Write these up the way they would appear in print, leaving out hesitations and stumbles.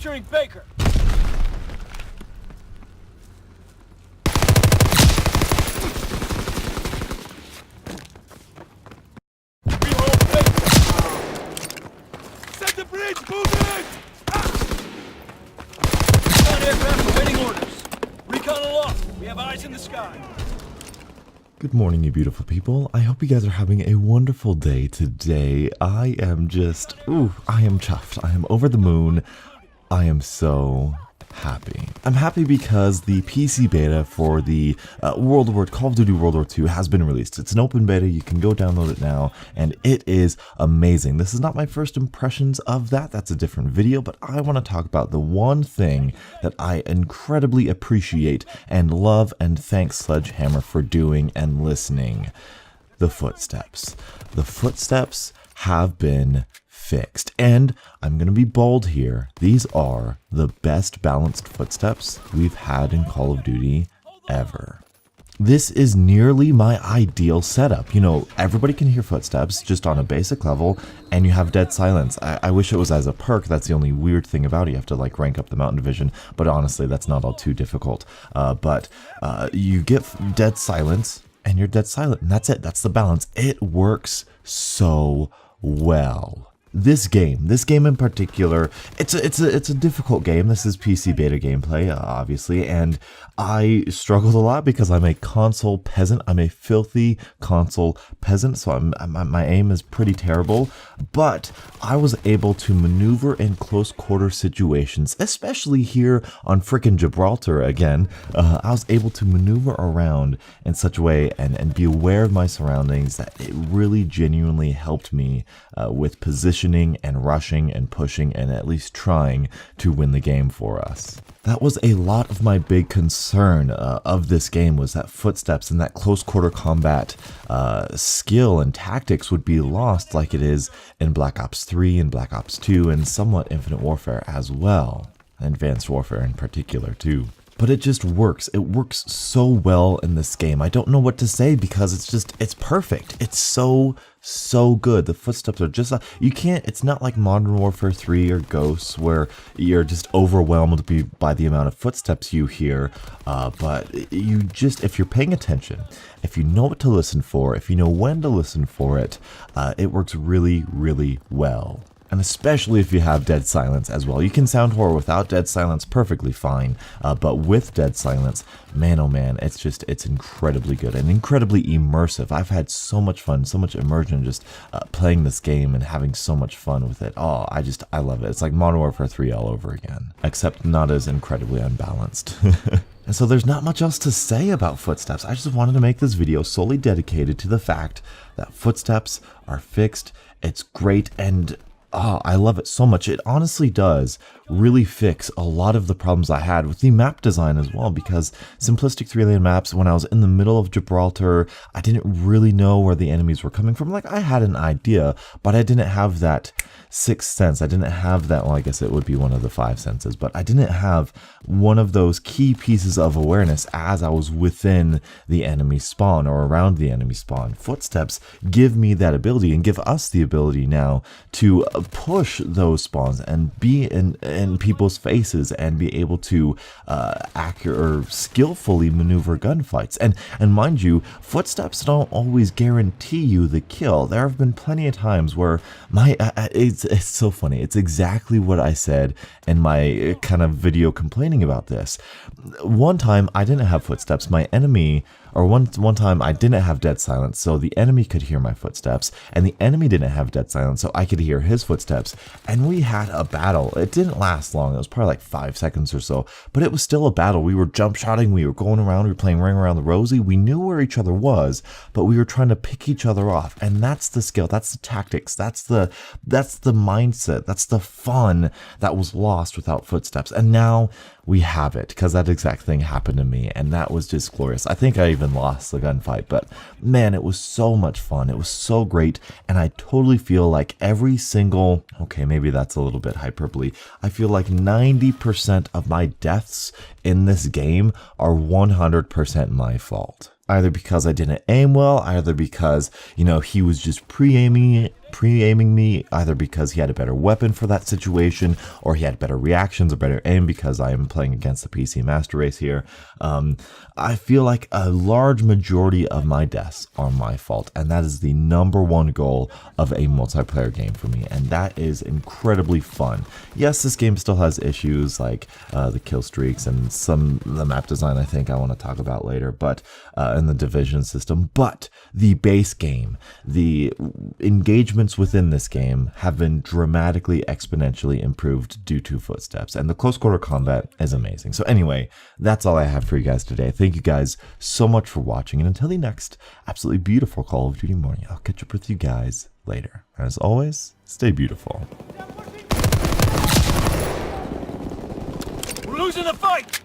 capturing Baker. We hold Baker. Set the bridge, move in! Recon aircraft awaiting orders. Recon aloft. We have eyes in the sky. Good morning, you beautiful people. I hope you guys are having a wonderful day today. I am just, I am chuffed. I am over the moon. I am so happy. I'm happy because the PC beta for the Call of Duty World War II has been released. It's an open beta. You can go download it now, and it is amazing. This is not my first impressions of that. That's a different video, but I want to talk about the one thing that I incredibly appreciate and love and thank Sledgehammer for doing and listening. The footsteps. The footsteps have been fixed, and I'm gonna be bold here. These are the best balanced footsteps we've had in Call of Duty ever. This is nearly my ideal setup. You know, everybody can hear footsteps just on a basic level, and you have dead silence. I wish it was as a perk. That's the only weird thing about it. You have to like rank up the mountain division, but honestly, that's not all too difficult. You get dead silence, and you're dead silent, and that's it. That's the balance. It works so well. This game in particular, it's a difficult game. This is PC beta gameplay, obviously, and I struggled a lot because I'm a console peasant. I'm a filthy console peasant, so my aim is pretty terrible. But I was able to maneuver in close quarter situations, especially here on frickin' Gibraltar again. I was able to maneuver around in such a way and be aware of my surroundings that it really genuinely helped me with positioning and rushing and pushing and at least trying to win the game for us. That was a lot of my big concern of this game, was that footsteps and that close quarter combat skill and tactics would be lost like it is in Black Ops 3 and Black Ops 2 and somewhat Infinite Warfare as well, Advanced Warfare in particular too. But it just works. It works so well in this game. I don't know what to say because it's perfect. It's so good. The footsteps are just, it's not like Modern Warfare 3 or Ghosts where you're just overwhelmed by the amount of footsteps you hear. But if you're paying attention, if you know what to listen for, if you know when to listen for it, it works really, really well. And especially if you have dead silence as well. You can sound horror without dead silence perfectly fine, but with dead silence, man oh man, it's incredibly good and incredibly immersive. I've had so much fun, so much immersion just playing this game and having so much fun with it. Oh, I love it. It's like Modern Warfare 3 all over again, except not as incredibly unbalanced. And so there's not much else to say about footsteps. I just wanted to make this video solely dedicated to the fact that footsteps are fixed. It's great, and I love it so much. It honestly does really fix a lot of the problems I had with the map design as well, because simplistic 3-lane maps, when I was in the middle of Gibraltar, I didn't really know where the enemies were coming from. Like, I had an idea, but I didn't have that sixth sense. I didn't have that, well, I guess it would be one of the 5 senses, but I didn't have one of those key pieces of awareness as I was within the enemy spawn or around the enemy spawn. Footsteps give me that ability and give us the ability now to push those spawns and be in people's faces and be able to skillfully maneuver gunfights. And mind you, footsteps don't always guarantee you the kill. There have been plenty of times where it's so funny. It's exactly what I said in my kind of video complaining about this. One time I didn't have footsteps. My enemy, or one time I didn't have dead silence, so the enemy could hear my footsteps, and the enemy didn't have dead silence, so I could hear his footsteps, and we had a battle. It didn't last long. It was probably like 5 seconds or so, but it was still a battle. We were jump shotting, we were going around, we were playing Ring Around the Rosie. We knew where each other was, but we were trying to pick each other off, and that's the skill, that's the tactics, that's the mindset, that's the fun that was lost without footsteps. And now we have it, because that exact thing happened to me, and that was just glorious. I think I even lost the gunfight, but man, it was so much fun. It was so great, and I totally feel like every single, okay, maybe that's a little bit hyperbole, I feel like 90% of my deaths in this game are 100% my fault. Either because I didn't aim well, either because, you know, he was just pre-aiming pre-aiming me, either because he had a better weapon for that situation, or he had better reactions or better aim because I am playing against the PC master race here. I feel like a large majority of my deaths are my fault, and that is the number one goal of a multiplayer game for me, and that is incredibly fun. Yes, this game still has issues like the kill streaks and the map design I think I want to talk about later, but and the division system, but the base game, the engagements within this game have been dramatically exponentially improved due to footsteps, and the close quarter combat is amazing. So anyway, that's all I have for you guys today. Thank you guys so much for watching, and until the next absolutely beautiful Call of Duty morning, I'll catch up with you guys later. And as always, stay beautiful. We're losing the fight!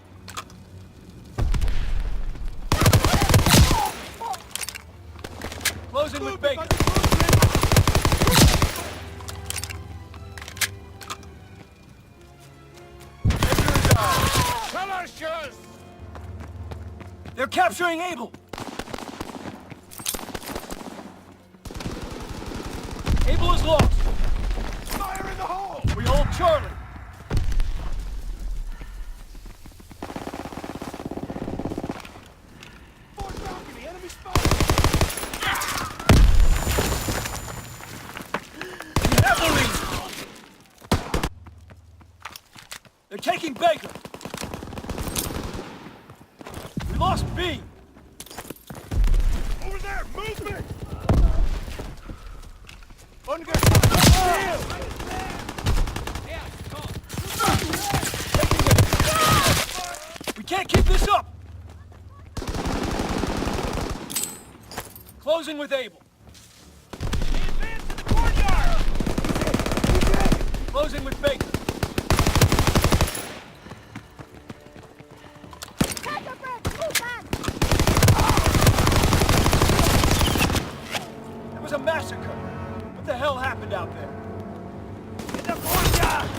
Closing with Baker. They're capturing Able! Able is lost! Fire in the hole! We hold Charlie! Fort balcony, enemy spotted! They're taking Baker! We lost B! Over there! Movement! Under fire! We can't keep this up! Closing with Able. Advance to the courtyard! Closing with Baker. There was a massacre. What the hell happened out there? In the courtyard!